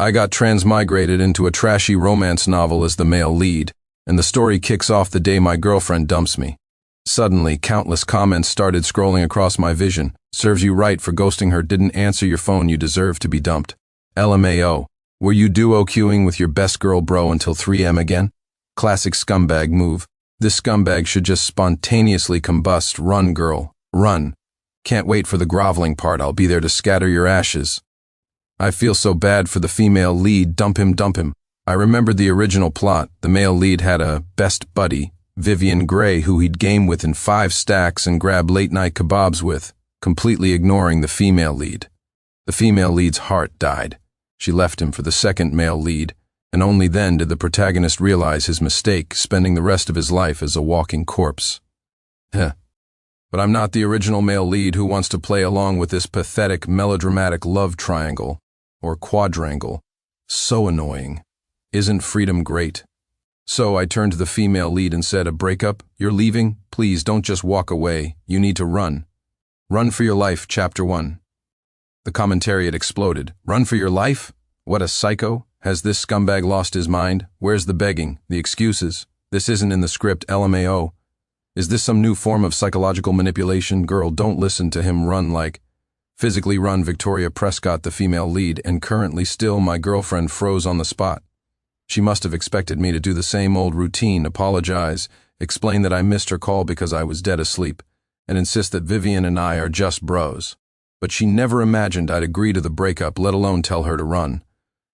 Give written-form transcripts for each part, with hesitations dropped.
I got transmigrated into a trashy romance novel as the male lead, and the story kicks off the day my girlfriend dumps me. Suddenly, countless comments started scrolling across my vision. Serves you right for ghosting her, didn't answer your phone, you deserve to be dumped. LMAO. Were you duo queuing with your best girl bro until 3 a.m. again? Classic scumbag move. This scumbag should just spontaneously combust. Run, girl, run. Can't wait for the groveling part, I'll be there to scatter your ashes. I feel so bad for the female lead, dump him, dump him. I remembered the original plot. The male lead had a best buddy, Vivian Gray, who he'd game with in 5 stacks and grab late-night kebabs with, completely ignoring the female lead. The female lead's heart died. She left him for the second male lead, and only then did the protagonist realize his mistake, spending the rest of his life as a walking corpse. Heh. But I'm not the original male lead who wants to play along with this pathetic, melodramatic love triangle, or quadrangle. So annoying. Isn't freedom great? So I turned to the female lead and said, a breakup? You're leaving? Please don't just walk away. You need to run. Run for your life, Chapter 1. The commentariat exploded. Run for your life? What a psycho. Has this scumbag lost his mind? Where's the begging, the excuses? This isn't in the script, LMAO. Is this some new form of psychological manipulation? Girl, don't listen to him, run like. Physically run, Victoria Prescott, the female lead, and currently still my girlfriend froze on the spot. She must have expected me to do the same old routine, apologize, explain that I missed her call because I was dead asleep, and insist that Vivian and I are just bros. But she never imagined I'd agree to the breakup, let alone tell her to run.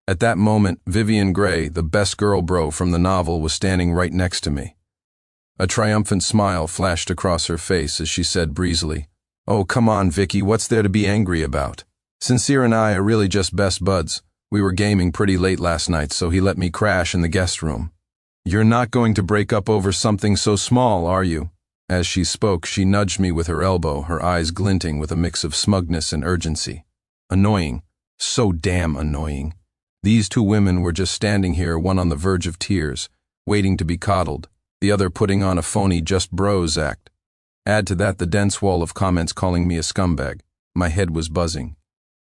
At that moment, Vivian Gray, the best girl bro from the novel, was standing right next to me. A triumphant smile flashed across her face as she said breezily, "Oh, come on, Vicky, what's there to be angry about? Sincere and I are really just best buds. We were gaming pretty late last night, so he let me crash in the guest room. You're not going to break up over something so small, are you?" As she spoke, she nudged me with her elbow, her eyes glinting with a mix of smugness and urgency. Annoying. So damn annoying. These 2 women were just standing here, one on the verge of tears, waiting to be coddled, the other putting on a phony just bros act. Add to that the dense wall of comments calling me a scumbag. My head was buzzing.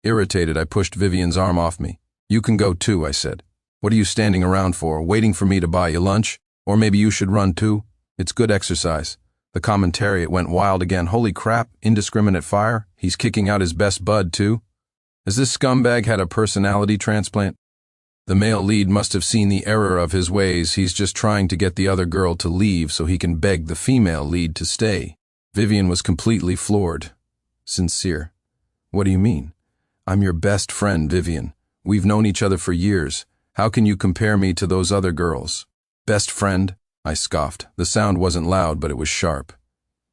Irritated, I pushed Vivian's arm off me. "You can go too," I said. "What are you standing around for, waiting for me to buy you lunch? Or maybe you should run too? It's good exercise." The commentariat went wild again. Holy crap, indiscriminate fire? He's kicking out his best bud too? Has this scumbag had a personality transplant? The male lead must have seen the error of his ways. He's just trying to get the other girl to leave so he can beg the female lead to stay. Vivian was completely floored. Sincere. What do you mean? I'm your best friend, Vivian. We've known each other for years. How can you compare me to those other girls? Best friend? I scoffed. The sound wasn't loud, but it was sharp.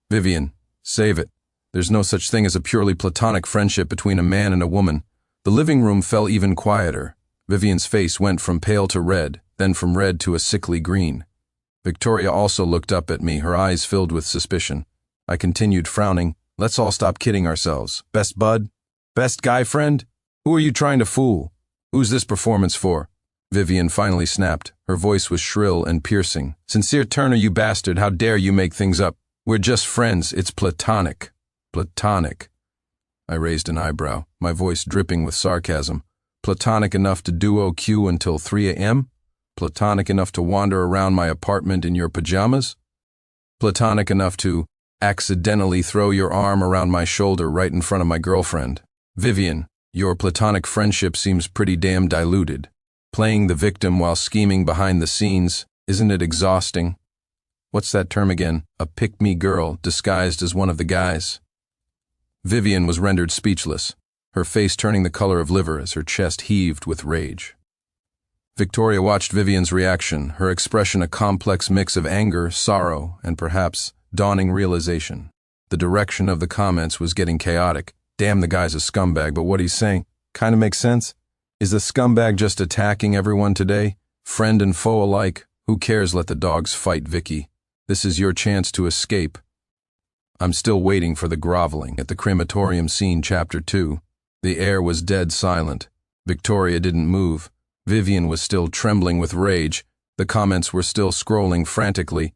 Vivian, save it. There's no such thing as a purely platonic friendship between a man and a woman. The living room fell even quieter. Vivian's face went from pale to red, then from red to a sickly green. Victoria also looked up at me, her eyes filled with suspicion. I continued, frowning. Let's all stop kidding ourselves. Best bud? Best guy friend? Who are you trying to fool? Who's this performance for? Vivian finally snapped. Her voice was shrill and piercing. Sincere Turner, you bastard, how dare you make things up? We're just friends. It's platonic. Platonic. I raised an eyebrow, my voice dripping with sarcasm. Platonic enough to duo queue until 3 a.m.? Platonic enough to wander around my apartment in your pajamas? Platonic enough to accidentally throw your arm around my shoulder right in front of my girlfriend? Vivian, your platonic friendship seems pretty damn diluted. Playing the victim while scheming behind the scenes, isn't it exhausting? What's that term again? A pick-me girl disguised as one of the guys? Vivian was rendered speechless, her face turning the color of liver as her chest heaved with rage. Victoria watched Vivian's reaction, her expression a complex mix of anger, sorrow, and perhaps dawning realization. The direction of the comments was getting chaotic. Damn, the guy's a scumbag, but what he's saying kind of makes sense. Is the scumbag just attacking everyone today? Friend and foe alike? Who cares, let the dogs fight, Vicky. This is your chance to escape. I'm still waiting for the groveling at the crematorium scene, Chapter 2. The air was dead silent. Victoria didn't move. Vivian was still trembling with rage. The comments were still scrolling frantically.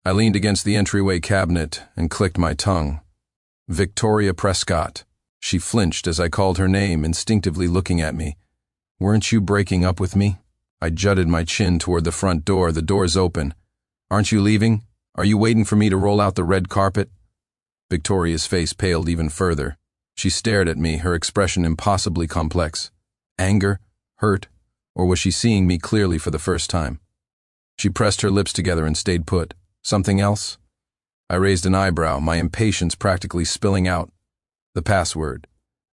I leaned against the entryway cabinet and clicked my tongue. Victoria Prescott. She flinched as I called her name, instinctively looking at me. Weren't you breaking up with me? I jutted my chin toward the front door. The door's open. Aren't you leaving? Are you waiting for me to roll out the red carpet? Victoria's face paled even further. She stared at me, her expression impossibly complex. Anger? Hurt? Or was she seeing me clearly for the first time? She pressed her lips together and stayed put. Something else? I raised an eyebrow, my impatience practically spilling out. The password.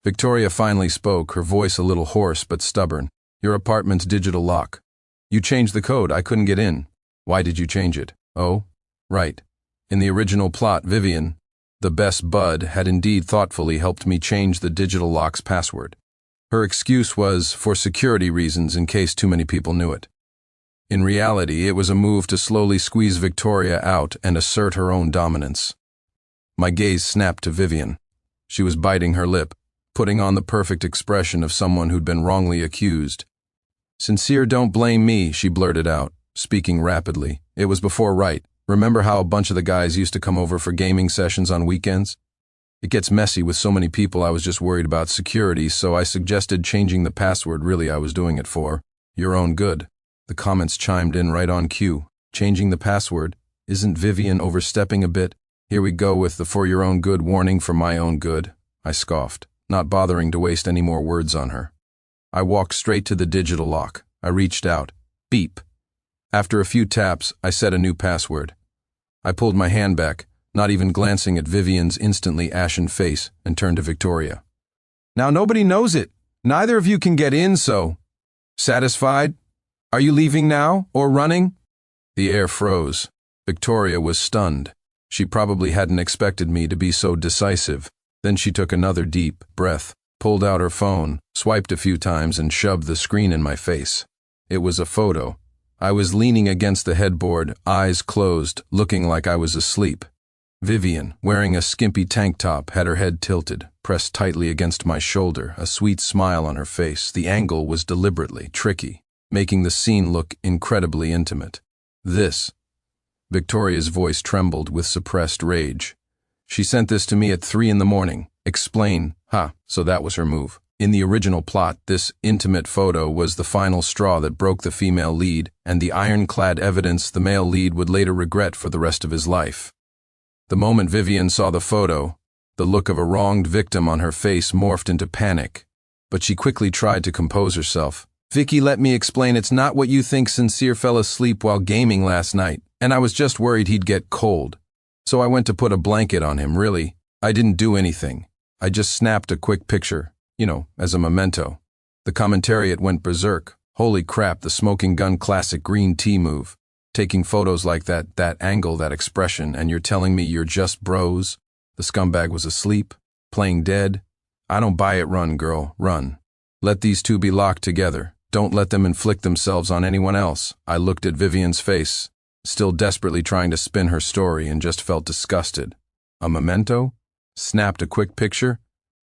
Victoria finally spoke, her voice a little hoarse but stubborn. Your apartment's digital lock. You changed the code. I couldn't get in. Why did you change it? Oh, right. In the original plot, Vivian, the best bud, had indeed thoughtfully helped me change the digital lock's password. Her excuse was for security reasons in case too many people knew it. In reality, it was a move to slowly squeeze Victoria out and assert her own dominance. My gaze snapped to Vivian. She was biting her lip, putting on the perfect expression of someone who'd been wrongly accused. Sincere, don't blame me, she blurted out, speaking rapidly. It was before Right. Remember how a bunch of the guys used to come over for gaming sessions on weekends? It gets messy with so many people. I was just worried about security, so I suggested changing the password. Really, I was doing it for your own good. The comments chimed in right on cue. Changing the password? Isn't Vivian overstepping a bit? Here we go with the for your own good warning for my own good. I scoffed, not bothering to waste any more words on her. I walked straight to the digital lock. I reached out. Beep. After a few taps, I set a new password. I pulled my hand back, not even glancing at Vivian's instantly ashen face, and turned to Victoria. Now nobody knows it. Neither of you can get in, so... Satisfied? Are you leaving now, or running? The air froze. Victoria was stunned. She probably hadn't expected me to be so decisive. Then she took another deep breath, pulled out her phone, swiped a few times, and shoved the screen in my face. It was a photo. I was leaning against the headboard, eyes closed, looking like I was asleep. Vivian, wearing a skimpy tank top, had her head tilted, pressed tightly against my shoulder, a sweet smile on her face. The angle was deliberately tricky, making the scene look incredibly intimate. This. Victoria's voice trembled with suppressed rage. She sent this to me at 3 a.m. Explain. So that was her move. In the original plot, this intimate photo was the final straw that broke the female lead, and the ironclad evidence the male lead would later regret for the rest of his life. The moment Vivian saw the photo, the look of a wronged victim on her face morphed into panic. But she quickly tried to compose herself. Vicky, let me explain. It's not what you think. Sincere fell asleep while gaming last night, and I was just worried he'd get cold. So I went to put a blanket on him. Really, I didn't do anything. I just snapped a quick picture. As a memento. The commentariat went berserk. Holy crap, the smoking gun classic green tea move. Taking photos like that angle, that expression, and you're telling me you're just bros? The scumbag was asleep, playing dead? I don't buy it. Run, girl, run. Let these two be locked together. Don't let them inflict themselves on anyone else. I looked at Vivian's face, still desperately trying to spin her story, and just felt disgusted. A memento? Snapped a quick picture?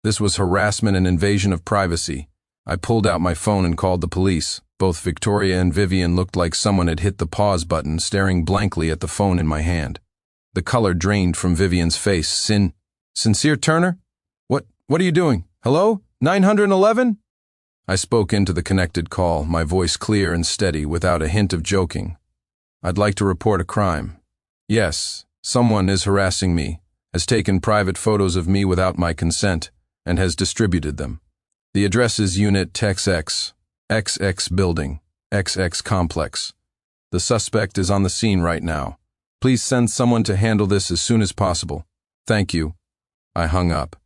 This was harassment and invasion of privacy. I pulled out my phone and called the police. Both Victoria and Vivian looked like someone had hit the pause button, staring blankly at the phone in my hand. The color drained from Vivian's face. Sincere Turner? What are you doing? Hello? 911? I spoke into the connected call, my voice clear and steady, without a hint of joking. I'd like to report a crime. Yes, someone is harassing me, has taken private photos of me without my consent, and has distributed them. The address is Unit XX, XX Building, XX Complex. The suspect is on the scene right now. Please send someone to handle this as soon as possible. Thank you. I hung up.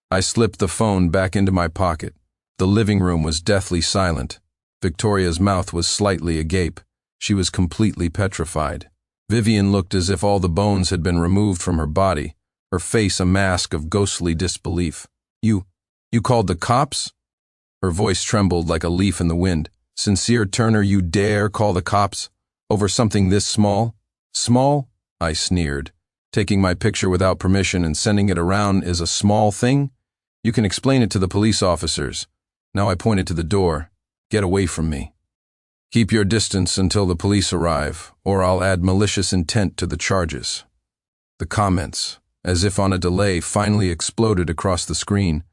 I slipped the phone back into my pocket. The living room was deathly silent. Victoria's mouth was slightly agape. She was completely petrified. Vivian looked as if all the bones had been removed from her body, her face a mask of ghostly disbelief. You called the cops? Her voice trembled like a leaf in the wind. Sincere Turner, you dare call the cops? Over something this small? Small? I sneered. Taking my picture without permission and sending it around is a small thing? You can explain it to the police officers. Now I pointed to the door. Get away from me. Keep your distance until the police arrive, or I'll add malicious intent to the charges. The comments, as if on a delay, finally exploded across the screen.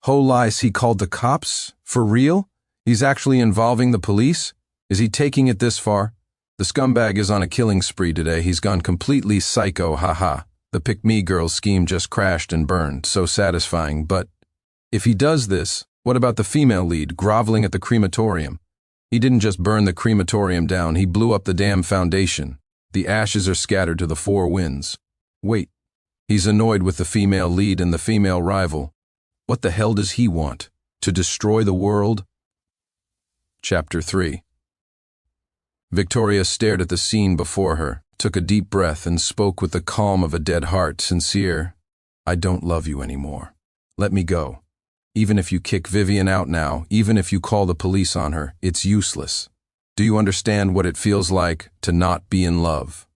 Whole lies, he called the cops? For real? He's actually involving the police? Is he taking it this far? The scumbag is on a killing spree today. He's gone completely psycho, haha. The pick-me girl scheme just crashed and burned, so satisfying, but if he does this, what about the female lead groveling at the crematorium? He didn't just burn the crematorium down, he blew up the damn foundation. The ashes are scattered to the four winds. Wait, he's annoyed with the female lead and the female rival. What the hell does he want? To destroy the world? Chapter 3. Victoria stared at the scene before her, took a deep breath, and spoke with the calm of a dead heart, sincere. I don't love you anymore. Let me go. Even if you kick Vivian out now, even if you call the police on her, it's useless. Do you understand what it feels like to not be in love?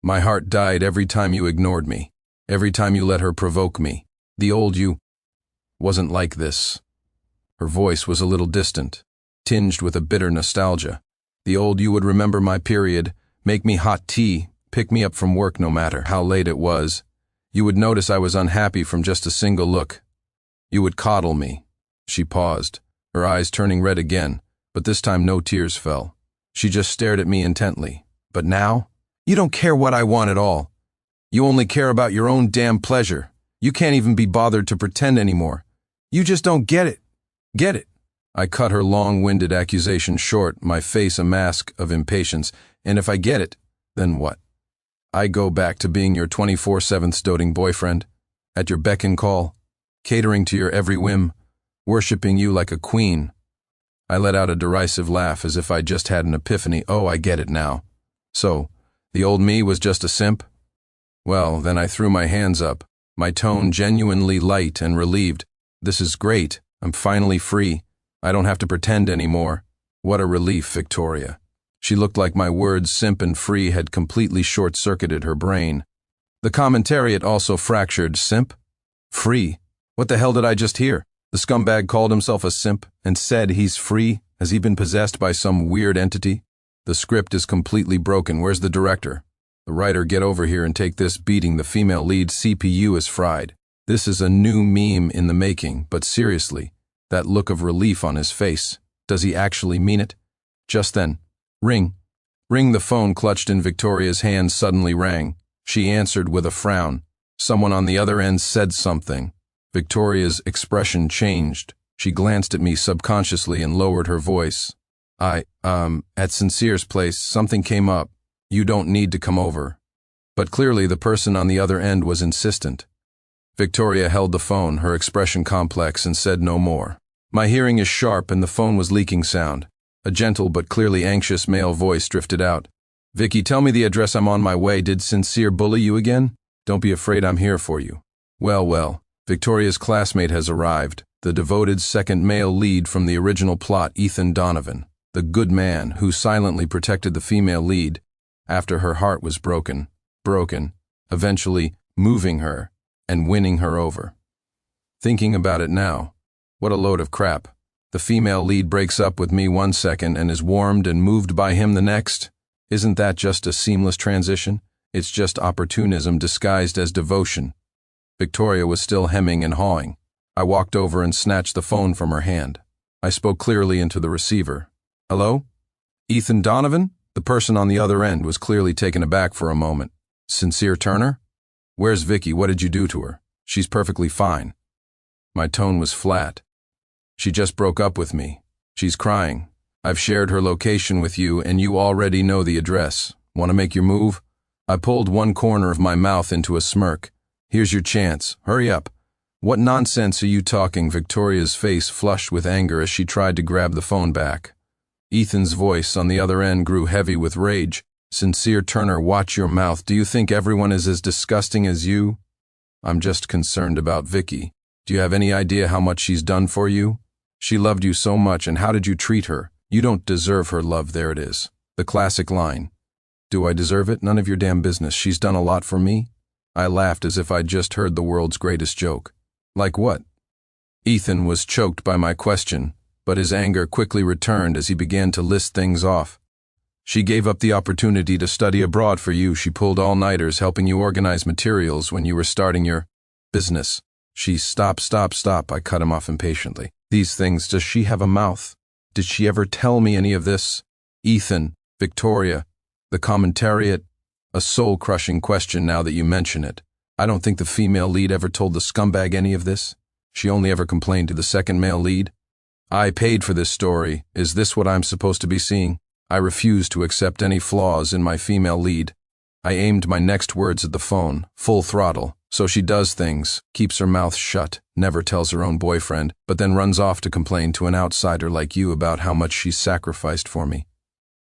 My heart died every time you ignored me, every time you let her provoke me. The old you wasn't like this. Her voice was a little distant, tinged with a bitter nostalgia. The old you would remember my period, make me hot tea, pick me up from work no matter how late it was. You would notice I was unhappy from just a single look. You would coddle me. She paused, her eyes turning red again, but this time no tears fell. She just stared at me intently. But now, you don't care what I want at all. You only care about your own damn pleasure. You can't even be bothered to pretend anymore. You just don't get it. Get it? I cut her long-winded accusation short, my face a mask of impatience. And if I get it, then what? I go back to being your 24/7 doting boyfriend, at your beck and call, catering to your every whim, worshipping you like a queen. I let out a derisive laugh as if I just had an epiphany. Oh, I get it now. So, the old me was just a simp? Well, then I threw my hands up, my tone genuinely light and relieved. This is great. I'm finally free. I don't have to pretend anymore. What a relief, Victoria. She looked like my words simp and free had completely short-circuited her brain. The commentariat also fractured. Simp? Free? What the hell did I just hear? The scumbag called himself a simp and said he's free? Has he been possessed by some weird entity? The script is completely broken. Where's the director? The writer, get over here and take this beating. The female lead CPU is fried. This is a new meme in the making, but seriously, that look of relief on his face. Does he actually mean it? Just then, ring. The phone clutched in Victoria's hand suddenly rang. She answered with a frown. Someone on the other end said something. Victoria's expression changed. She glanced at me subconsciously and lowered her voice. At Sincere's place, something came up. You don't need to come over. But clearly the person on the other end was insistent. Victoria held the phone, her expression complex, and said no more. My hearing is sharp and the phone was leaking sound. A gentle but clearly anxious male voice drifted out. Vicky, tell me the address. I'm on my way. Did Sincere bully you again? Don't be afraid, I'm here for you. Well, Victoria's classmate has arrived, the devoted second male lead from the original plot, Ethan Donovan, the good man who silently protected the female lead after her heart was broken, eventually moving her and winning her over. Thinking about it now, what a load of crap. The female lead breaks up with me one second and is warmed and moved by him the next. Isn't that just a seamless transition? It's just opportunism disguised as devotion. Victoria was still hemming and hawing. I walked over and snatched the phone from her hand. I spoke clearly into the receiver. Hello? Ethan Donovan? The person on the other end was clearly taken aback for a moment. Sincere Turner? Where's Vicky? What did you do to her? She's perfectly fine. My tone was flat. She just broke up with me. She's crying. I've shared her location with you and you already know the address. Want to make your move? I pulled one corner of my mouth into a smirk. Here's your chance. Hurry up. What nonsense are you talking? Victoria's face flushed with anger as she tried to grab the phone back. Ethan's voice on the other end grew heavy with rage. Sincere Turner, watch your mouth. Do you think everyone is as disgusting as you? I'm just concerned about Vicky. Do you have any idea how much she's done for you? She loved you so much, and how did you treat her? You don't deserve her love. There it is. The classic line. Do I deserve it? None of your damn business. She's done a lot for me. I laughed as if I'd just heard the world's greatest joke. Like what? Ethan was choked by my question, but his anger quickly returned as he began to list things off. She gave up the opportunity to study abroad for you. She pulled all-nighters helping you organize materials when you were starting your business. Stop. I cut him off impatiently. These things, does she have a mouth? Did she ever tell me any of this? Ethan, Victoria, the commentariat? A soul-crushing question now that you mention it. I don't think the female lead ever told the scumbag any of this. She only ever complained to the second male lead. I paid for this story. Is this what I'm supposed to be seeing? I refuse to accept any flaws in my female lead. I aimed my next words at the phone, full throttle. So she does things, keeps her mouth shut, never tells her own boyfriend, but then runs off to complain to an outsider like you about how much she's sacrificed for me.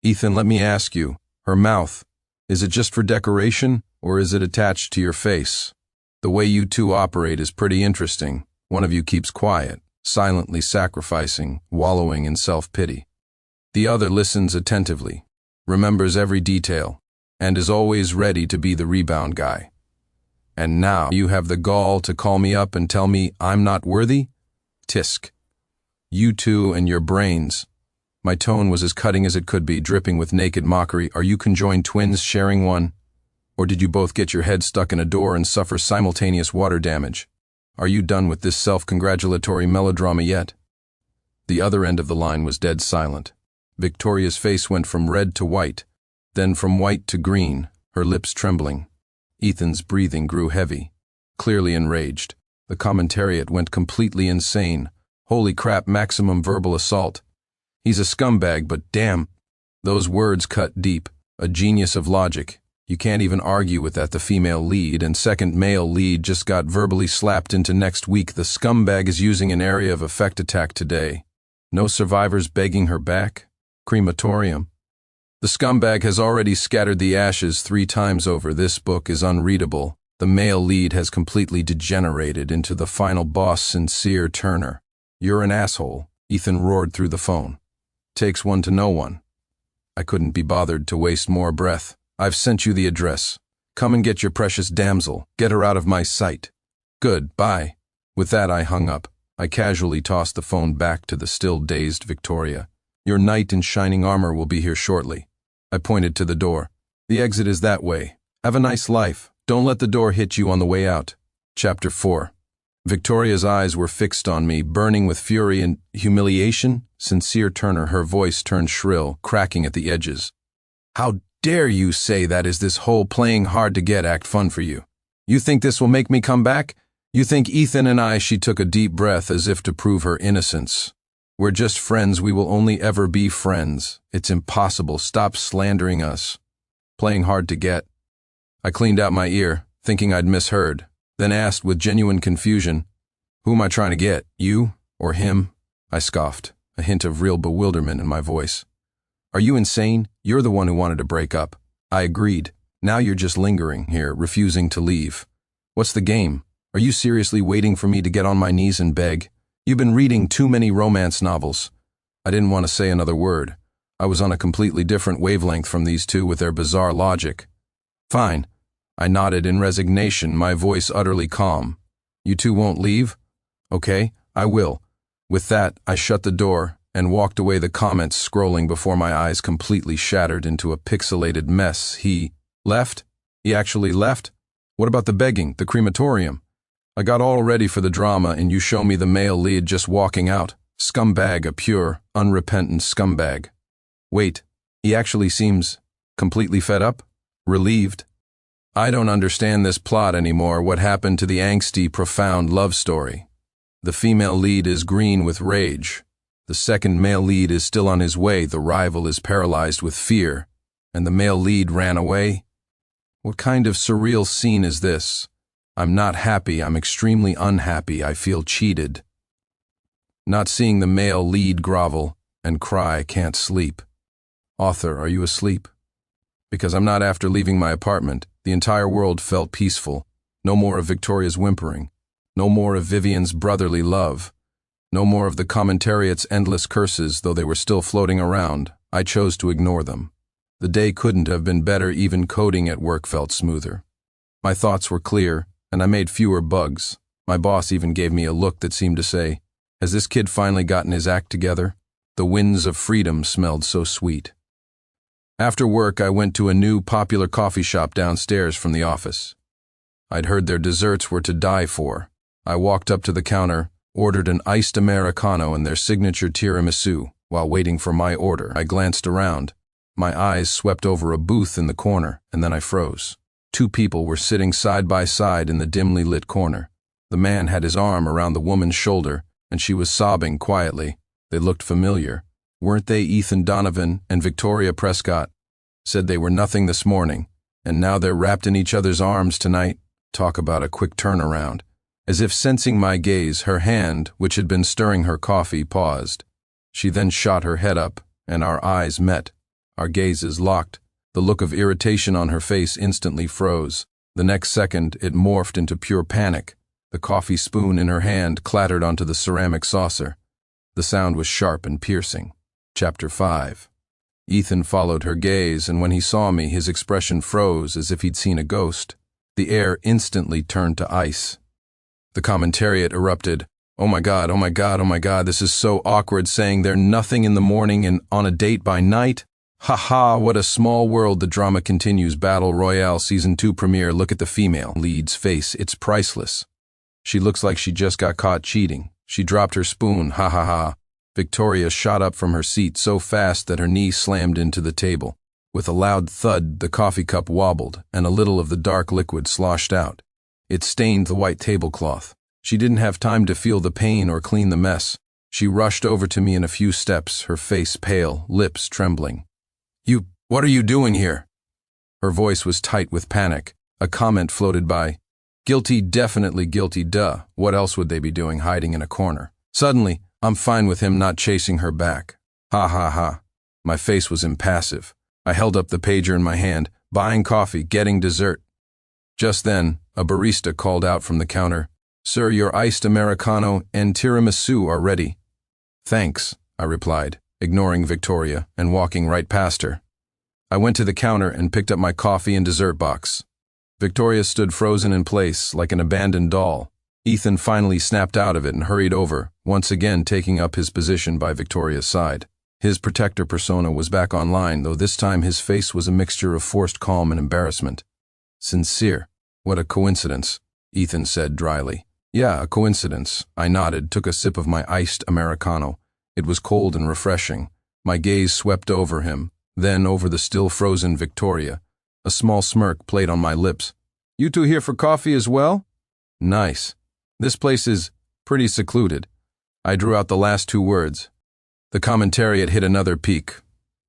Ethan, let me ask you, her mouth, is it just for decoration, or is it attached to your face? The way you two operate is pretty interesting. One of you keeps quiet, silently sacrificing, wallowing in self-pity. The other listens attentively, remembers every detail, and is always ready to be the rebound guy. And now you have the gall to call me up and tell me I'm not worthy? Tisk. You two and your brains. My tone was as cutting as it could be, dripping with naked mockery. Are you conjoined twins sharing one? Or did you both get your head stuck in a door and suffer simultaneous water damage? Are you done with this self-congratulatory melodrama yet? The other end of the line was dead silent. Victoria's face went from red to white, then from white to green, her lips trembling. Ethan's breathing grew heavy, clearly enraged. The commentariat went completely insane. Holy crap, maximum verbal assault. He's a scumbag, but damn. Those words cut deep. A genius of logic. You can't even argue with that. The female lead and second male lead just got verbally slapped into next week. The scumbag is using an area of effect attack today. No survivors begging her back? Crematorium. The scumbag has already scattered the ashes 3 times over. This book is unreadable. The male lead has completely degenerated into the final boss, Sincere Turner. You're an asshole, Ethan roared through the phone. Takes one to know one. I couldn't be bothered to waste more breath. I've sent you the address. Come and get your precious damsel. Get her out of my sight. Good, bye. With that, I hung up. I casually tossed the phone back to the still dazed Victoria. Your knight in shining armor will be here shortly. I pointed to the door. The exit is that way. Have a nice life. Don't let the door hit you on the way out. Chapter 4. Victoria's eyes were fixed on me, burning with fury and humiliation. Sincere Turner, her voice turned shrill, cracking at the edges. How dare you say that? Is this whole playing hard to get act fun for you? You think this will make me come back? You think Ethan and I? She took a deep breath as if to prove her innocence. We're just friends. We will only ever be friends. It's impossible. Stop slandering us. Playing hard to get. I cleaned out my ear, thinking I'd misheard, then asked with genuine confusion, who am I trying to get, you or him? I scoffed, a hint of real bewilderment in my voice. Are you insane? You're the one who wanted to break up. I agreed. Now you're just lingering here, refusing to leave. What's the game? Are you seriously waiting for me to get on my knees and beg? You've been reading too many romance novels. I didn't want to say another word. I was on a completely different wavelength from these two with their bizarre logic. Fine. I nodded in resignation, my voice utterly calm. You two won't leave? Okay, I will. With that, I shut the door and walked away, the comments scrolling before my eyes, completely shattered into a pixelated mess. He left? He actually left? What about the begging, the crematorium? I got all ready for the drama and you show me the male lead just walking out. Scumbag, a pure, unrepentant scumbag. Wait, he actually seems completely fed up? Relieved? I don't understand this plot anymore. What happened to the angsty, profound love story? The female lead is green with rage. The second male lead is still on his way. The rival is paralyzed with fear. And the male lead ran away? What kind of surreal scene is this? I'm not happy. I'm extremely unhappy. I feel cheated. Not seeing the male lead grovel and cry, can't sleep. Author, are you asleep? Because I'm not. After leaving my apartment, the entire world felt peaceful. No more of Victoria's whimpering. No more of Vivian's brotherly love. No more of the commentariat's endless curses, though they were still floating around. I chose to ignore them. The day couldn't have been better. Even coding at work felt smoother. My thoughts were clear, and I made fewer bugs. My boss even gave me a look that seemed to say, has this kid finally gotten his act together? The winds of freedom smelled so sweet. After work, I went to a new popular coffee shop downstairs from the office. I'd heard their desserts were to die for. I walked up to the counter, ordered an iced Americano and their signature tiramisu. While waiting for my order, I glanced around. My eyes swept over a booth in the corner, and then I froze. Two people were sitting side by side in the dimly lit corner. The man had his arm around the woman's shoulder, and she was sobbing quietly. They looked familiar. Weren't they Ethan Donovan and Victoria Prescott? Said they were nothing this morning, and now they're wrapped in each other's arms tonight. Talk about a quick turnaround. As if sensing my gaze, her hand, which had been stirring her coffee, paused. She then shot her head up, and our eyes met. Our gazes locked. The look of irritation on her face instantly froze. The next second, it morphed into pure panic. The coffee spoon in her hand clattered onto the ceramic saucer. The sound was sharp and piercing. Chapter 5. Ethan followed her gaze, and when he saw me, his expression froze as if he'd seen a ghost. The air instantly turned to ice. The commentariat erupted. Oh my God, oh my God, oh my God, this is so awkward, saying they're nothing in the morning and on a date by night. Ha ha, what a small world. The drama continues. Battle Royale Season 2 premiere. Look at the female lead's face. It's priceless. She looks like she just got caught cheating. She dropped her spoon. Ha ha ha. Victoria shot up from her seat so fast that her knee slammed into the table. With a loud thud, the coffee cup wobbled, and a little of the dark liquid sloshed out. It stained the white tablecloth. She didn't have time to feel the pain or clean the mess. She rushed over to me in a few steps, her face pale, lips trembling. What are you doing here? Her voice was tight with panic. A comment floated by. Guilty, definitely guilty, duh. What else would they be doing hiding in a corner? Suddenly, I'm fine with him not chasing her back. Ha ha ha. My face was impassive. I held up the pager in my hand, buying coffee, getting dessert. Just then, a barista called out from the counter, Sir, your iced Americano and tiramisu are ready. Thanks, I replied, ignoring Victoria and walking right past her. I went to the counter and picked up my coffee and dessert box. Victoria stood frozen in place like an abandoned doll. Ethan finally snapped out of it and hurried over, once again taking up his position by Victoria's side. His protector persona was back online, though this time his face was a mixture of forced calm and embarrassment. Sincere. What a coincidence, Ethan said dryly. Yeah, a coincidence. I nodded, took a sip of my iced Americano. It was cold and refreshing. My gaze swept over him, then over the still frozen Victoria. A small smirk played on my lips. You two here for coffee as well? Nice. This place is pretty secluded. I drew out the last two words. The commentariat hit another peak.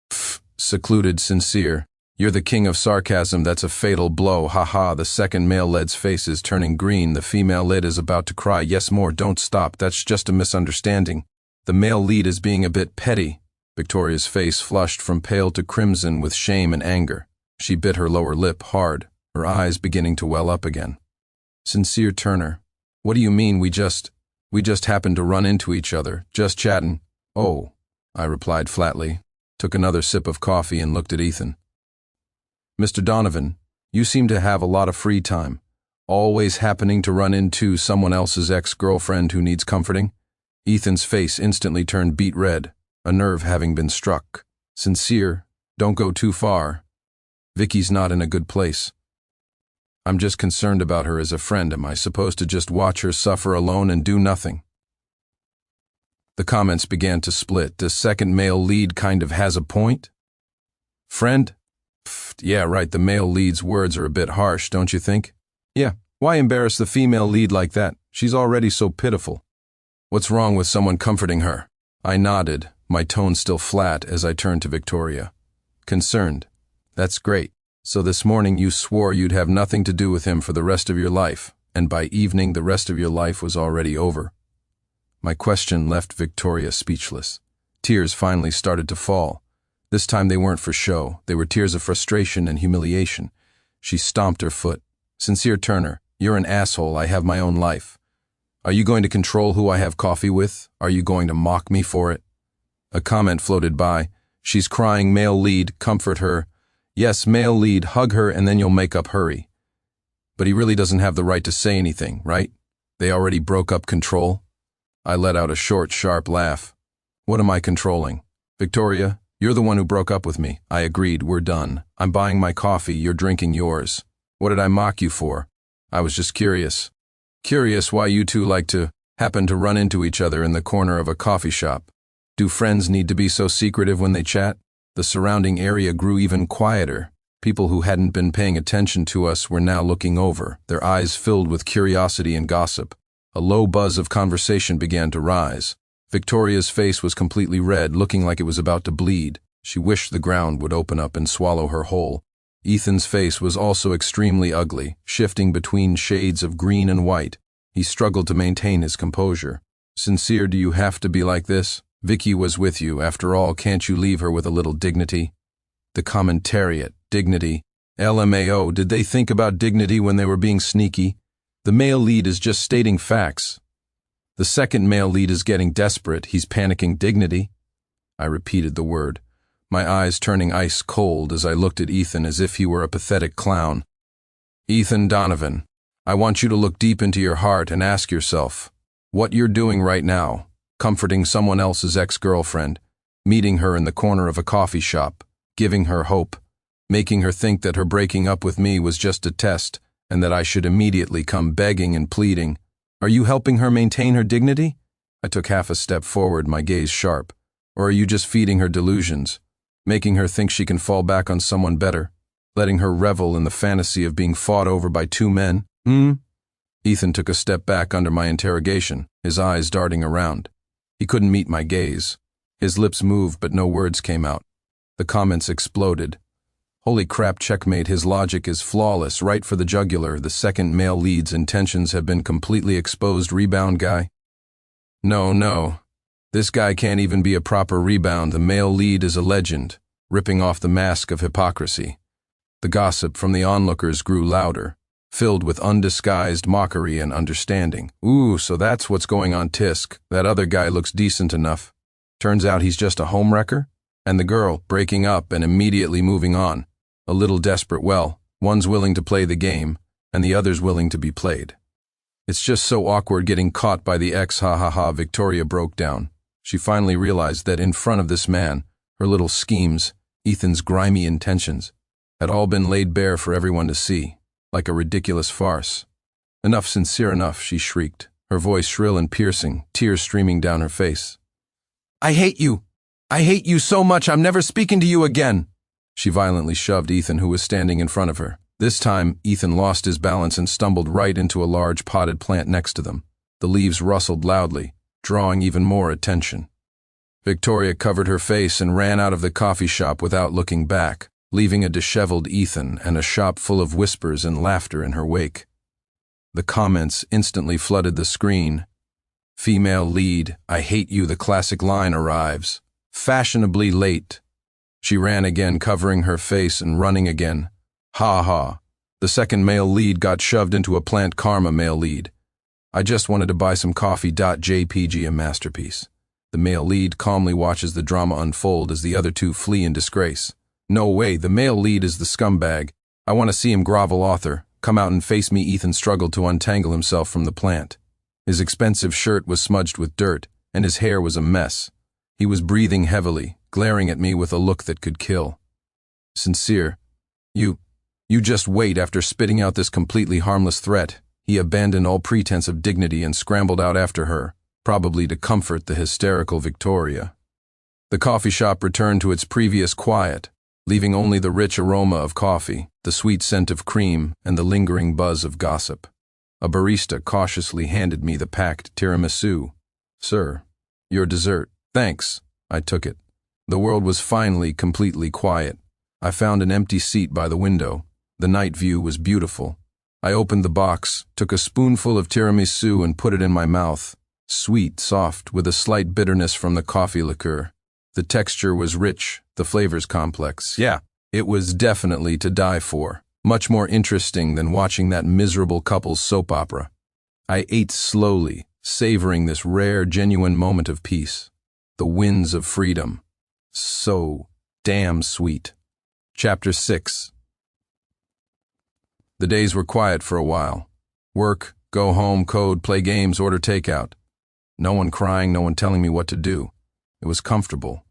Pff, secluded, sincere. You're the king of sarcasm. That's a fatal blow. Ha ha. The second male lead's face is turning green. The female lead is about to cry. Yes, more. Don't stop. That's just a misunderstanding. The male lead is being a bit petty. Victoria's face flushed from pale to crimson with shame and anger. She bit her lower lip hard, her eyes beginning to well up again. Sincere Turner, what do you mean we just happened to run into each other, just chatting? Oh, I replied flatly, took another sip of coffee and looked at Ethan. Mr. Donovan, you seem to have a lot of free time, always happening to run into someone else's ex-girlfriend who needs comforting? Ethan's face instantly turned beet red, a nerve having been struck. Sincere, don't go too far. Vicky's not in a good place. I'm just concerned about her as a friend. Am I supposed to just watch her suffer alone and do nothing? The comments began to split. The second male lead kind of has a point. Friend? Pfft, yeah, right, the male lead's words are a bit harsh, don't you think? Yeah, why embarrass the female lead like that? She's already so pitiful. What's wrong with someone comforting her? I nodded, my tone still flat as I turned to Victoria. Concerned. That's great. So this morning you swore you'd have nothing to do with him for the rest of your life, and by evening the rest of your life was already over. My question left Victoria speechless. Tears finally started to fall. This time they weren't for show. They were tears of frustration and humiliation. She stomped her foot. Sincere Turner, you're an asshole. I have my own life. Are you going to control who I have coffee with? Are you going to mock me for it? A comment floated by. She's crying, male lead, comfort her. Yes, male lead, hug her and then you'll make up hurry. But he really doesn't have the right to say anything, right? They already broke up control. I let out a short, sharp laugh. What am I controlling? Victoria, you're the one who broke up with me. I agreed, we're done. I'm buying my coffee, you're drinking yours. What did I mock you for? I was just curious. Curious why you two like to happen to run into each other in the corner of a coffee shop. Do friends need to be so secretive when they chat? The surrounding area grew even quieter. People who hadn't been paying attention to us were now looking over, their eyes filled with curiosity and gossip. A low buzz of conversation began to rise. Victoria's face was completely red, looking like it was about to bleed. She wished the ground would open up and swallow her whole. Ethan's face was also extremely ugly, shifting between shades of green and white. He struggled to maintain his composure. Sincere, do you have to be like this? Vicky was with you. After all, can't you leave her with a little dignity? The commentariat, dignity. LMAO, did they think about dignity when they were being sneaky? The male lead is just stating facts. The second male lead is getting desperate. He's panicking dignity. I repeated the word, my eyes turning ice cold as I looked at Ethan as if he were a pathetic clown. Ethan Donovan, I want you to look deep into your heart and ask yourself, what you're doing right now, comforting someone else's ex-girlfriend, meeting her in the corner of a coffee shop, giving her hope, making her think that her breaking up with me was just a test and that I should immediately come begging and pleading. Are you helping her maintain her dignity? I took half a step forward, my gaze sharp. Or are you just feeding her delusions, making her think she can fall back on someone better, letting her revel in the fantasy of being fought over by two men? Ethan took a step back under my interrogation, his eyes darting around. He couldn't meet my gaze. His lips moved, but no words came out. The comments exploded. Holy crap, checkmate, his logic is flawless, right for the jugular. The second male lead's intentions have been completely exposed. Rebound guy? No. This guy can't even be a proper rebound. The male lead is a legend, ripping off the mask of hypocrisy. The gossip from the onlookers grew louder, filled with undisguised mockery and understanding. Ooh, so that's what's going on, Tisk. That other guy looks decent enough. Turns out he's just a homewrecker? And the girl, breaking up and immediately moving on. A little desperate. Well, one's willing to play the game, and the other's willing to be played. It's just so awkward getting caught by the ex. Victoria broke down. She finally realized that in front of this man, her little schemes, Ethan's grimy intentions, had all been laid bare for everyone to see, like a ridiculous farce. Enough, Sincere, enough, she shrieked, her voice shrill and piercing, tears streaming down her face. I hate you! I hate you so much, I'm never speaking to you again! She violently shoved Ethan, who was standing in front of her. This time, Ethan lost his balance and stumbled right into a large potted plant next to them. The leaves rustled loudly, drawing even more attention. Victoria covered her face and ran out of the coffee shop without looking back, leaving a disheveled Ethan and a shop full of whispers and laughter in her wake. The comments instantly flooded the screen. Female lead, I hate you, the classic line arrives. Fashionably late. She ran again, covering her face and running again. Ha. The second male lead got shoved into a plant. Karma, male lead. I just wanted to buy some coffee. JPG, a masterpiece. The male lead calmly watches the drama unfold as the other two flee in disgrace. No way, the male lead is the scumbag. I want to see him grovel. Author, come out and face me. Ethan struggled to untangle himself from the plant. His expensive shirt was smudged with dirt, and his hair was a mess. He was breathing heavily, glaring at me with a look that could kill. Sincere, you just wait. After spitting out this completely harmless threat, he abandoned all pretense of dignity and scrambled out after her, probably to comfort the hysterical Victoria. The coffee shop returned to its previous quiet, leaving only the rich aroma of coffee, the sweet scent of cream, and the lingering buzz of gossip. A barista cautiously handed me the packed tiramisu. Sir, your dessert. Thanks. I took it. The world was finally completely quiet. I found an empty seat by the window. The night view was beautiful. I opened the box, took a spoonful of tiramisu and put it in my mouth. Sweet, soft, with a slight bitterness from the coffee liqueur. The texture was rich, the flavors complex. Yeah, it was definitely to die for. Much more interesting than watching that miserable couple's soap opera. I ate slowly, savoring this rare, genuine moment of peace. The winds of freedom. So damn sweet. Chapter 6. The days were quiet for a while. Work, go home, code, play games, order takeout. No one crying, no one telling me what to do. It was comfortable.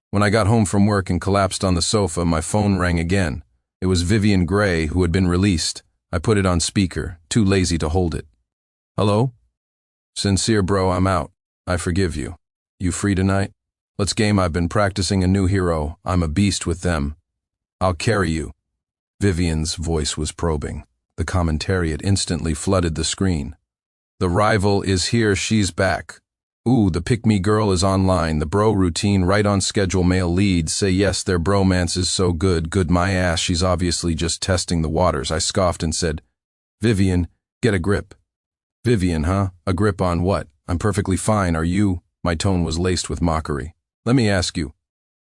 When I got home from work and collapsed on the sofa, my phone rang again. It was Vivian Gray, who had been released. I put it on speaker, too lazy to hold it. Hello? Sincere, bro, I'm out. I forgive you. You free tonight? Let's game. I've been practicing a new hero. I'm a beast with them. I'll carry you. Vivian's voice was probing. The commentariat instantly flooded the screen. The rival is here, she's back. Ooh, the pick-me girl is online, the bro routine right on schedule. Male leads say yes, their bromance is so good my ass, she's obviously just testing the waters. I scoffed and said, Vivian, get a grip. Vivian, huh? A grip on what? I'm perfectly fine, are you? My tone was laced with mockery. Let me ask you,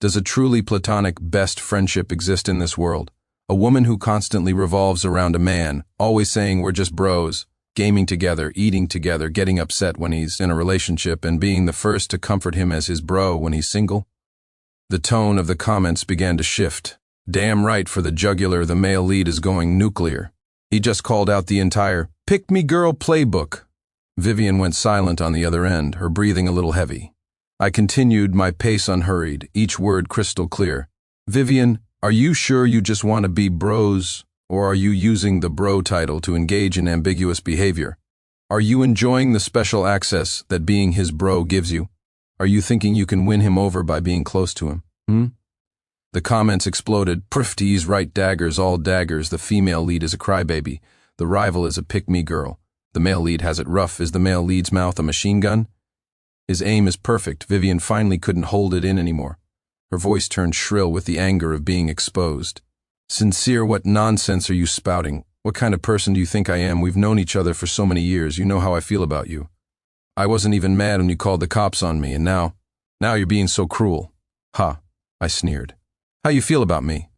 does a truly platonic best friendship exist in this world? A woman who constantly revolves around a man, always saying we're just bros, gaming together, eating together, getting upset when he's in a relationship, and being the first to comfort him as his bro when he's single? The tone of the comments began to shift. Damn right, for the jugular, the male lead is going nuclear. He just called out the entire pick-me-girl playbook. Vivian went silent on the other end, her breathing a little heavy. I continued, my pace unhurried, each word crystal clear. Vivian, are you sure you just want to be bros, or are you using the bro title to engage in ambiguous behavior? Are you enjoying the special access that being his bro gives you? Are you thinking you can win him over by being close to him? The comments exploded. He's right, daggers, all daggers. The female lead is a crybaby. The rival is a pick-me girl. The male lead has it rough. Is the male lead's mouth a machine gun? His aim is perfect. Vivian finally couldn't hold it in anymore. Her voice turned shrill with the anger of being exposed. Sincere, what nonsense are you spouting? What kind of person do you think I am? We've known each other for so many years. You know how I feel about you. I wasn't even mad when you called the cops on me, and now you're being so cruel. Ha, I sneered. How you feel about me?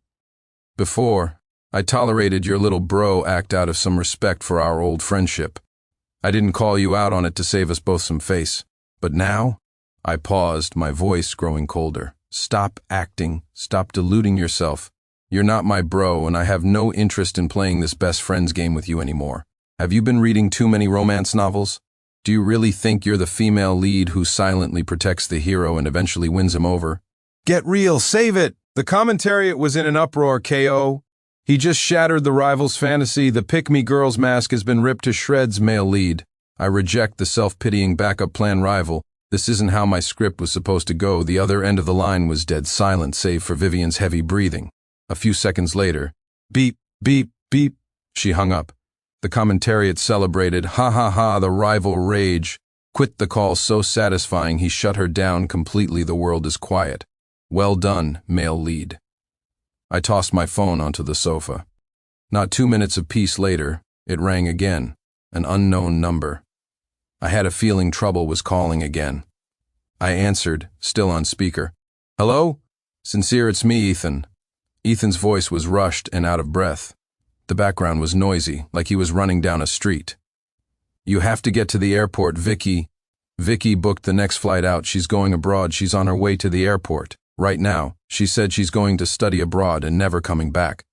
Before, I tolerated your little bro act out of some respect for our old friendship. I didn't call you out on it to save us both some face. But now? I paused, my voice growing colder. Stop acting. Stop deluding yourself. You're not my bro, and I have no interest in playing this best friends game with you anymore. Have you been reading too many romance novels? Do you really think you're the female lead who silently protects the hero and eventually wins him over? Get real, save it! The commentariat was in an uproar, KO. He just shattered the rival's fantasy. The pick-me-girl's mask has been ripped to shreds, male lead. I reject the self-pitying backup plan rival. This isn't how my script was supposed to go. The other end of the line was dead silent, save for Vivian's heavy breathing. A few seconds later, beep, beep, beep, she hung up. The commentariat celebrated, ha ha ha, the rival rage. Quit the call, so satisfying, he shut her down completely. The world is quiet. Well done, male lead. I tossed my phone onto the sofa. Not 2 minutes of peace later, it rang again, an unknown number. I had a feeling trouble was calling again. I answered, still on speaker. Hello? Sincere, it's me, Ethan. Ethan's voice was rushed and out of breath. The background was noisy, like he was running down a street. You have to get to the airport, Vicky. Vicky booked the next flight out. She's going abroad. She's on her way to the airport. Right now. She said she's going to study abroad and never coming back.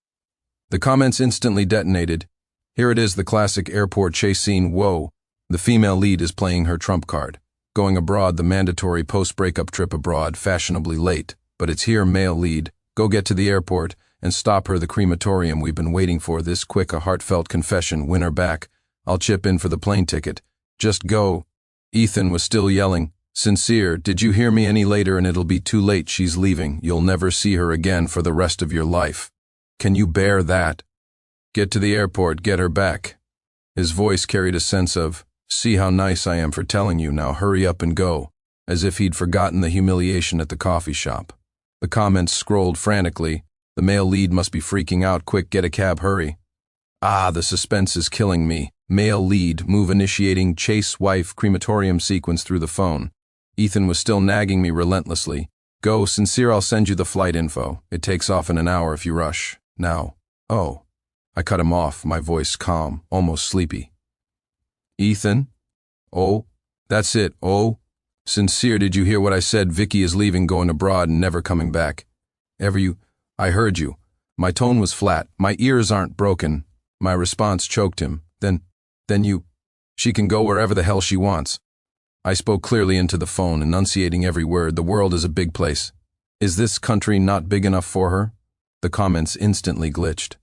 The comments instantly detonated. Here it is, the classic airport chase scene. Whoa. The female lead is playing her trump card. Going abroad, the mandatory post-breakup trip abroad, fashionably late. But it's here, male lead. Go get to the airport and stop her, the crematorium we've been waiting for. This quick, a heartfelt confession. Win her back. I'll chip in for the plane ticket. Just go. Ethan was still yelling. Sincere, did you hear me any later and it'll be too late. She's leaving. You'll never see her again for the rest of your life. Can you bear that? Get to the airport, get her back. His voice carried a sense of, see how nice I am for telling you, now hurry up and go, as if he'd forgotten the humiliation at the coffee shop. The comments scrolled frantically. The male lead must be freaking out. Quick, get a cab, hurry. Ah, the suspense is killing me. Male lead, move initiating chase wife crematorium sequence through the phone. Ethan was still nagging me relentlessly. Go, Sincere, I'll send you the flight info. It takes off in an hour if you rush. Now. Oh. I cut him off, my voice calm, almost sleepy. Ethan? Oh, that's it, oh. Sincere, did you hear what I said? Vicky is leaving, going abroad and never coming back. I heard you. My tone was flat. My ears aren't broken. My response choked him. She can go wherever the hell she wants. I spoke clearly into the phone, enunciating every word. The world is a big place. Is this country not big enough for her? The comments instantly glitched.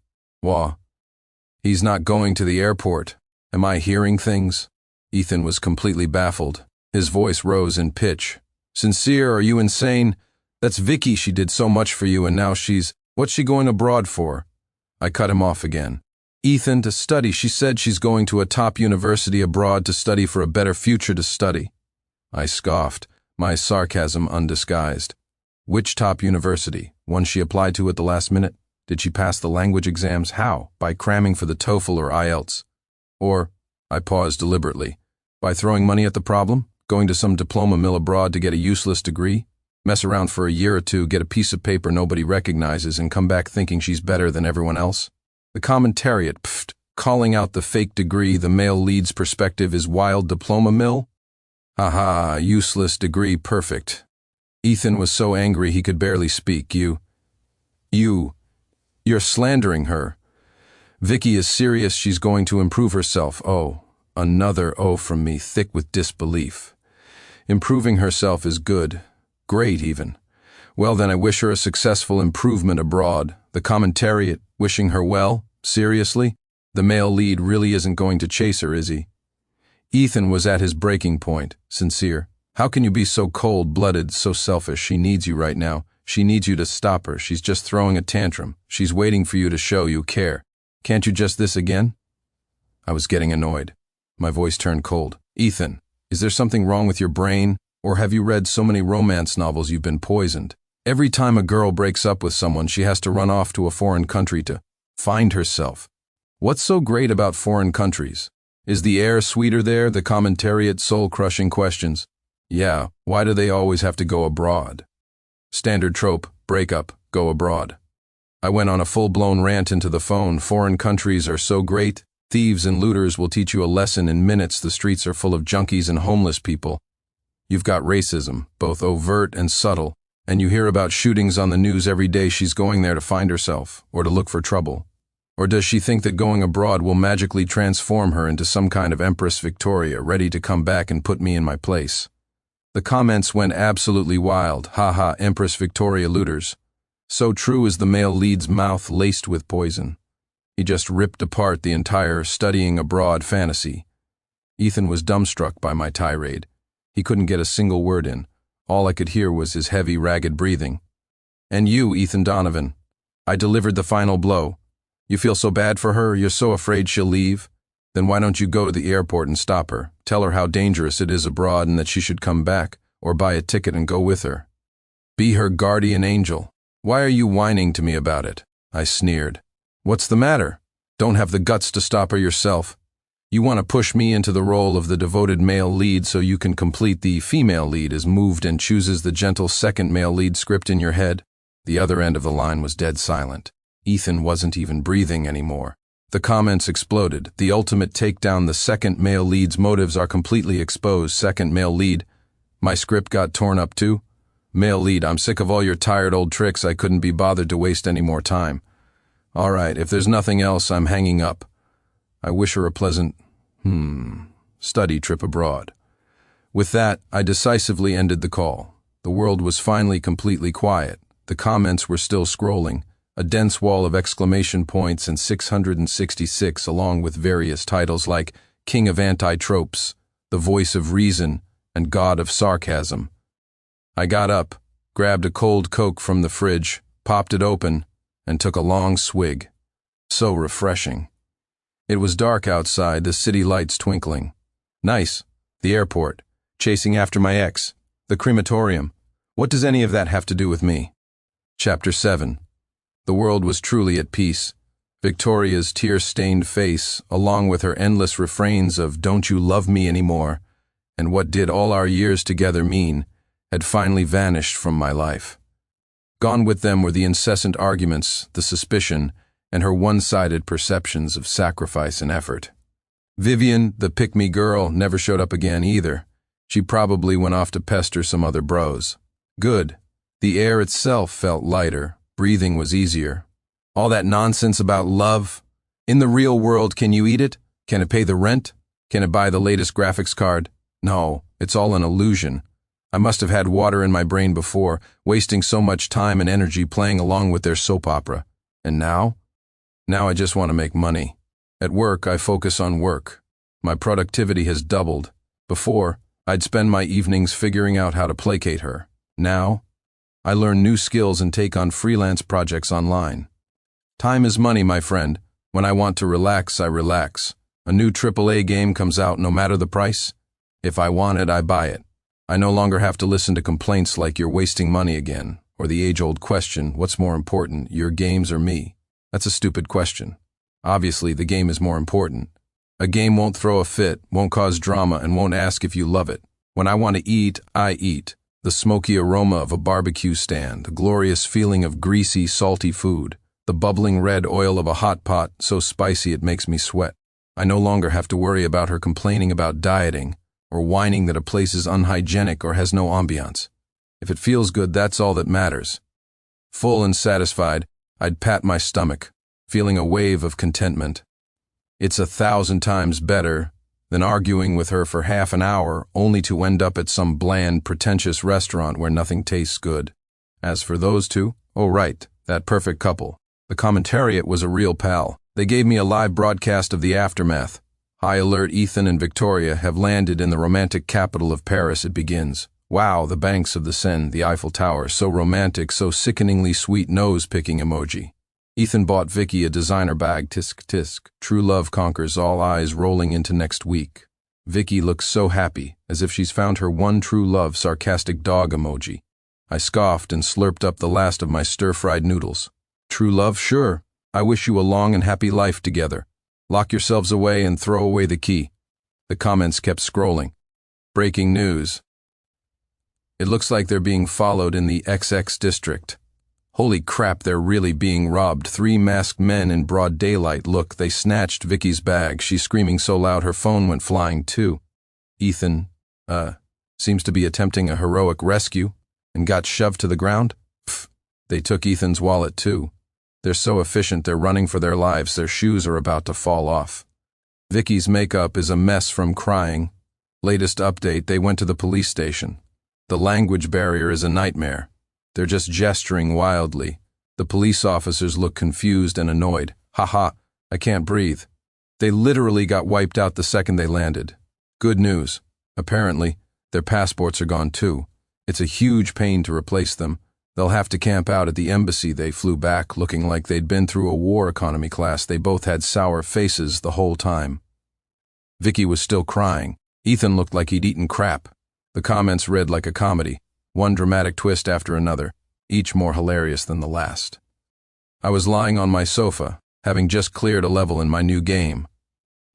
Wah. He's not going to the airport. Am I hearing things? Ethan was completely baffled. His voice rose in pitch. Sincere, are you insane? That's Vicky, she did so much for you and now what's she going abroad for? I cut him off again. Ethan, to study. She said she's going to a top university abroad to study for a better future to study. I scoffed, my sarcasm undisguised. Which top university? One she applied to at the last minute? Did she pass the language exams? How? By cramming for the TOEFL or IELTS? Or, I paused deliberately, by throwing money at the problem? Going to some diploma mill abroad to get a useless degree? Mess around for a year or two, get a piece of paper nobody recognizes, and come back thinking she's better than everyone else? The commentariat, calling out the fake degree, the male lead's perspective is wild diploma mill? Haha, useless degree, perfect. Ethan was so angry he could barely speak. You're slandering her. Vicky is serious, she's going to improve herself. Oh, another oh from me, thick with disbelief. Improving herself is good. Great, even. Well, then I wish her a successful improvement abroad. The commentariat, wishing her well? Seriously? The male lead really isn't going to chase her, is he? Ethan was at his breaking point. Sincere. How can you be so cold-blooded, so selfish? She needs you right now. She needs you to stop her. She's just throwing a tantrum. She's waiting for you to show you care. Can't you just this again? I was getting annoyed. My voice turned cold. Ethan, is there something wrong with your brain? Or have you read so many romance novels you've been poisoned? Every time a girl breaks up with someone, she has to run off to a foreign country to find herself. What's so great about foreign countries? Is the air sweeter there? The commentariat, soul-crushing questions. Yeah, why do they always have to go abroad? Standard trope, break up, go abroad. I went on a full-blown rant into the phone. Foreign countries are so great. Thieves and looters will teach you a lesson in minutes. The streets are full of junkies and homeless people. You've got racism, both overt and subtle, and you hear about shootings on the news every day. She's going there to find herself, or to look for trouble. Or does she think that going abroad will magically transform her into some kind of Empress Victoria, ready to come back and put me in my place? The comments went absolutely wild. Haha, Empress Victoria looters. So true is the male lead's mouth laced with poison. He just ripped apart the entire studying abroad fantasy. Ethan was dumbstruck by my tirade. He couldn't get a single word in. All I could hear was his heavy, ragged breathing. And you, Ethan Donovan. I delivered the final blow. You feel so bad for her? You're so afraid she'll leave? Then why don't you go to the airport and stop her? Tell her how dangerous it is abroad and that she should come back, or buy a ticket and go with her. Be her guardian angel. Why are you whining to me about it? I sneered. What's the matter? Don't have the guts to stop her yourself. You want to push me into the role of the devoted male lead so you can complete the female lead is moved and chooses the gentle second male lead script in your head? The other end of the line was dead silent. Ethan wasn't even breathing anymore. The comments exploded. The ultimate takedown. The second male lead's motives are completely exposed. Second male lead. My script got torn up too. Male lead, I'm sick of all your tired old tricks. I couldn't be bothered to waste any more time. All right, if there's nothing else, I'm hanging up. I wish her a pleasant, study trip abroad. With that, I decisively ended the call. The world was finally completely quiet. The comments were still scrolling. A dense wall of exclamation points and 666 along with various titles like King of Anti-Tropes, The Voice of Reason, and God of Sarcasm. I got up, grabbed a cold Coke from the fridge, popped it open, and took a long swig. So refreshing. It was dark outside, the city lights twinkling. Nice. The airport. Chasing after my ex. The crematorium. What does any of that have to do with me? Chapter 7. The world was truly at peace. Victoria's tear-stained face, along with her endless refrains of "Don't you love me anymore?" and "What did all our years together mean?" had finally vanished from my life. Gone with them were the incessant arguments, the suspicion, and her one-sided perceptions of sacrifice and effort. Vivian, the pick-me girl, never showed up again either. She probably went off to pester some other bros. Good. The air itself felt lighter. Breathing was easier. All that nonsense about love. In the real world, can you eat it? Can it pay the rent? Can it buy the latest graphics card? No, it's all an illusion. I must have had water in my brain before, wasting so much time and energy playing along with their soap opera. And now? Now I just want to make money. At work, I focus on work. My productivity has doubled. Before, I'd spend my evenings figuring out how to placate her. Now, I learn new skills and take on freelance projects online. Time is money, my friend. When I want to relax, I relax. A new AAA game comes out no matter the price. If I want it, I buy it. I no longer have to listen to complaints like you're wasting money again, or the age-old question, what's more important, your games or me? That's a stupid question. Obviously, the game is more important. A game won't throw a fit, won't cause drama, and won't ask if you love it. When I want to eat, I eat. The smoky aroma of a barbecue stand, the glorious feeling of greasy, salty food, the bubbling red oil of a hot pot, so spicy it makes me sweat. I no longer have to worry about her complaining about dieting, or whining that a place is unhygienic or has no ambiance. If it feels good, that's all that matters. Full and satisfied, I'd pat my stomach, feeling a wave of contentment. It's 1,000 times better than arguing with her for half an hour only to end up at some bland, pretentious restaurant where nothing tastes good. As for those two, oh right, that perfect couple. The commentariat was a real pal. They gave me a live broadcast of the aftermath. High alert, Ethan and Victoria have landed in the romantic capital of Paris. It begins. Wow, the banks of the Seine, the Eiffel Tower, so romantic, so sickeningly sweet nose-picking emoji. Ethan bought Vicky a designer bag, tisk tisk. True love conquers all, eyes rolling into next week. Vicky looks so happy, as if she's found her one true love, sarcastic dog emoji. I scoffed and slurped up the last of my stir-fried noodles. True love, sure. I wish you a long and happy life together. Lock yourselves away and throw away the key. The comments kept scrolling. Breaking news. It looks like they're being followed in the XX district. Holy crap, they're really being robbed. 3 masked men in broad daylight. Look, they snatched Vicky's bag. She's screaming so loud her phone went flying too. Ethan, seems to be attempting a heroic rescue and got shoved to the ground. Pfft, they took Ethan's wallet too. They're so efficient, they're running for their lives. Their shoes are about to fall off. Vicky's makeup is a mess from crying. Latest update, they went to the police station. The language barrier is a nightmare. They're just gesturing wildly. The police officers look confused and annoyed. Haha, I can't breathe. They literally got wiped out the second they landed. Good news. Apparently, their passports are gone too. It's a huge pain to replace them. They'll have to camp out at the embassy. They flew back looking like they'd been through a war economy class. They both had sour faces the whole time. Vicky was still crying. Ethan looked like he'd eaten crap. The comments read like a comedy. One dramatic twist after another, each more hilarious than the last. I was lying on my sofa, having just cleared a level in my new game.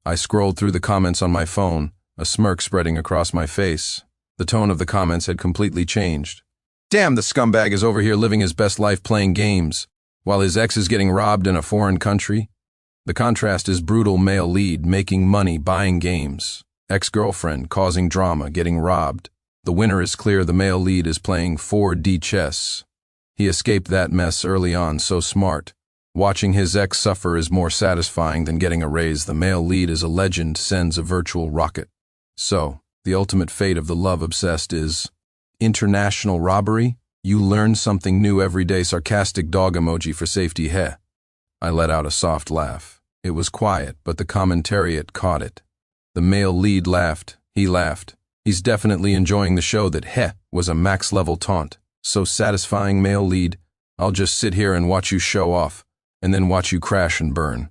I scrolled through the comments on my phone, a smirk spreading across my face. The tone of the comments had completely changed. Damn, the scumbag is over here living his best life playing games, while his ex is getting robbed in a foreign country. The contrast is brutal male lead making money buying games. Ex-girlfriend causing drama, getting robbed. The winner is clear. The male lead is playing 4D chess. He escaped that mess early on, so smart. Watching his ex suffer is more satisfying than getting a raise. The male lead is a legend, sends a virtual rocket. So, the ultimate fate of the love-obsessed is international robbery? You learn something new every day. Sarcastic dog emoji for safety. Heh. I let out a soft laugh. It was quiet, but the commentariat caught it. The male lead laughed. He laughed. He's definitely enjoying the show. That heh was a max-level taunt. So satisfying, male lead. I'll just sit here and watch you show off, and then watch you crash and burn.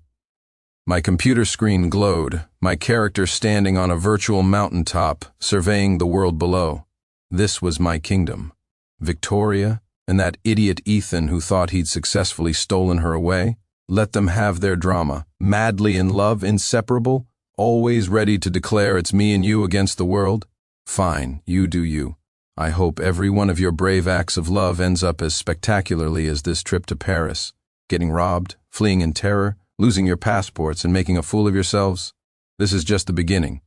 My computer screen glowed, my character standing on a virtual mountaintop, surveying the world below. This was my kingdom. Victoria, and that idiot Ethan who thought he'd successfully stolen her away. Let them have their drama. Madly in love, inseparable, always ready to declare it's me and you against the world. Fine, you do you. I hope every one of your brave acts of love ends up as spectacularly as this trip to Paris. Getting robbed, fleeing in terror, losing your passports and making a fool of yourselves. This is just the beginning.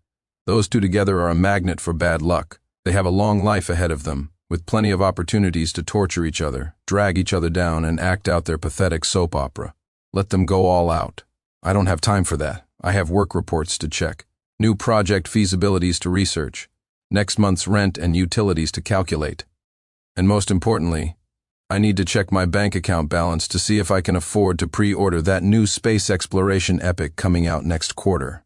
Those two together are a magnet for bad luck. They have a long life ahead of them, with plenty of opportunities to torture each other, drag each other down, and act out their pathetic soap opera. Let them go all out. I don't have time for that. I have work reports to check, new project feasibilities to research, next month's rent and utilities to calculate. And most importantly, I need to check my bank account balance to see if I can afford to pre-order that new space exploration epic coming out next quarter.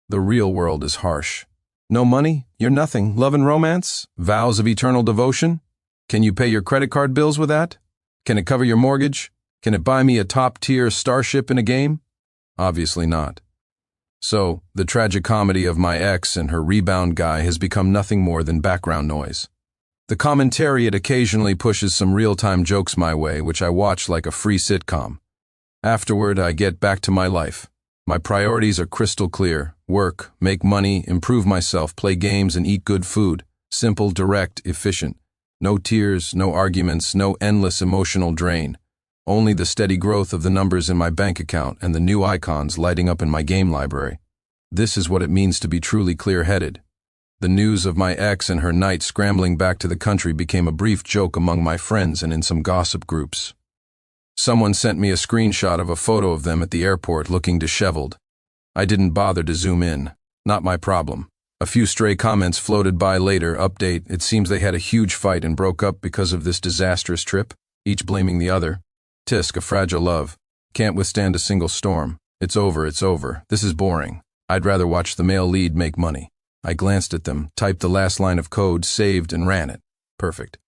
The real world is harsh. No money? You're nothing. Love and romance? Vows of eternal devotion? Can you pay your credit card bills with that? Can it cover your mortgage? Can it buy me a top-tier starship in a game? Obviously not. So, the tragic comedy of my ex and her rebound guy has become nothing more than background noise. The commentariat occasionally pushes some real-time jokes my way, which I watch like a free sitcom. Afterward, I get back to my life. My priorities are crystal clear: work, make money, improve myself, play games, and eat good food. Simple, direct, efficient. No tears, no arguments, no endless emotional drain. Only the steady growth of the numbers in my bank account and the new icons lighting up in my game library. This is what it means to be truly clear-headed. The news of my ex and her knight scrambling back to the country became a brief joke among my friends and in some gossip groups. Someone sent me a screenshot of a photo of them at the airport looking disheveled. I didn't bother to zoom in. Not my problem. A few stray comments floated by later. Update: it seems they had a huge fight and broke up because of this disastrous trip, each blaming the other. Tisk, a fragile love. Can't withstand a single storm. It's over, it's over. This is boring. I'd rather watch the male lead make money. I glanced at them, typed the last line of code, saved, and ran it. Perfect.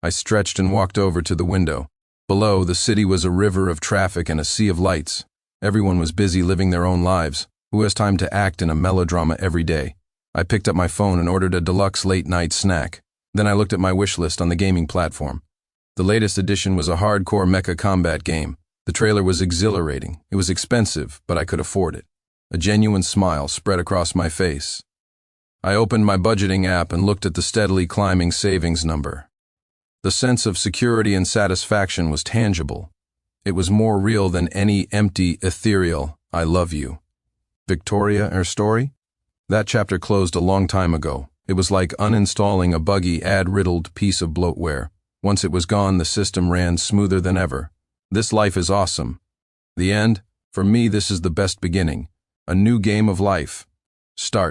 I stretched and walked over to the window. Below, the city was a river of traffic and a sea of lights. Everyone was busy living their own lives. Who has time to act in a melodrama every day? I picked up my phone and ordered a deluxe late-night snack. Then I looked at my wish list on the gaming platform. The latest addition was a hardcore mecha combat game. The trailer was exhilarating. It was expensive, but I could afford it. A genuine smile spread across my face. I opened my budgeting app and looked at the steadily climbing savings number. The sense of security and satisfaction was tangible. It was more real than any empty, ethereal, "I love you." Victoria, her story? That chapter closed a long time ago. It was like uninstalling a buggy, ad-riddled piece of bloatware. Once it was gone, the system ran smoother than ever. This life is awesome. The end? For me, this is the best beginning. A new game of life. Start.